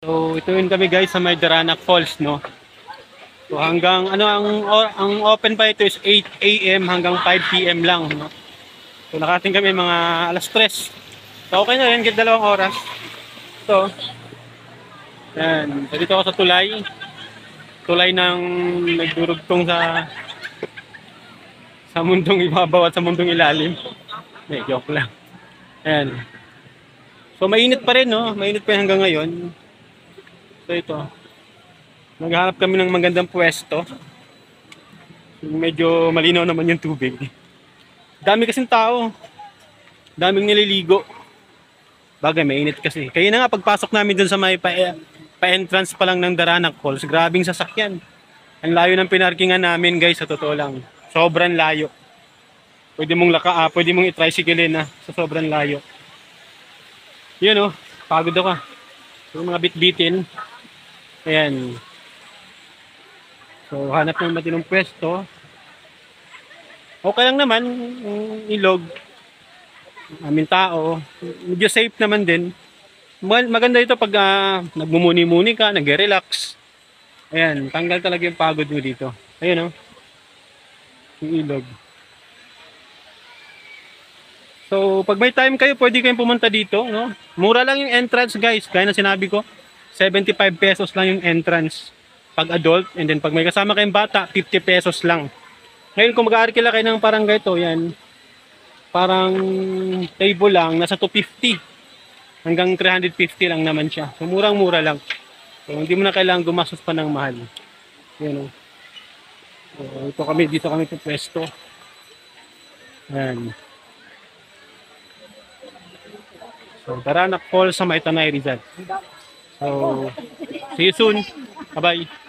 So, ito yun kami guys sa may Daranac Falls, no? So, hanggang, ang open pa ito is 8 a.m. hanggang 5 p.m. lang, no? So, nakating kami mga alas 3. So, okay na yun, dalawang oras. So, yan. So, dito ako sa tulay. Tulay ng nagdurugtong sa mundong ibabaw at sa mundong ilalim. Joke lang. Ayan. So, mainit pa rin, no? Mainit pa rin hanggang ngayon. So, ito. Naghahanap kami ng magandang pwesto. Medyo malinaw naman yung tubig. Dami kasing tao. Daming nililigo. Bagay, mainit kasi. Kaya na nga, pagpasok namin dun sa may pa-entrance pa lang ng Daranac Falls, grabing sasakyan. Ang layo ng pinarkingan namin, guys, sa totoo lang. Sobrang layo. Pwede mong i-tricycle na sa sobrang layo. Yun, oh. Pagod ako. Yung mga bit-bitin. Ayan. So, hanap ng matinong pwesto. Okay lang naman, ilog. Aming tao. Medyo safe naman din. Maganda ito pag nagmumuni-muni ka, nag-relax. Ayan, tanggal talaga yung pagod mo dito. Ayan, oh. Yung ilog. So, pag may time kayo, pwede kayong pumunta dito, no? Mura lang yung entrance, guys. Gaya na sinabi ko, 75 pesos lang yung entrance pag adult, and then pag may kasama kayong bata, 50 pesos lang. Ngayon kung mag-aarkila kayo ng parang ganito, yan, parang table lang, nasa 250 hanggang 350 lang naman siya. So murang-mura lang. So hindi mo na kailangan gumastos pa ng mahal. Yan, oh. So, dito kami sa pwesto. Yan. So Daranac Falls sa May Tanay, Rizal. So see you soon. Bye-bye.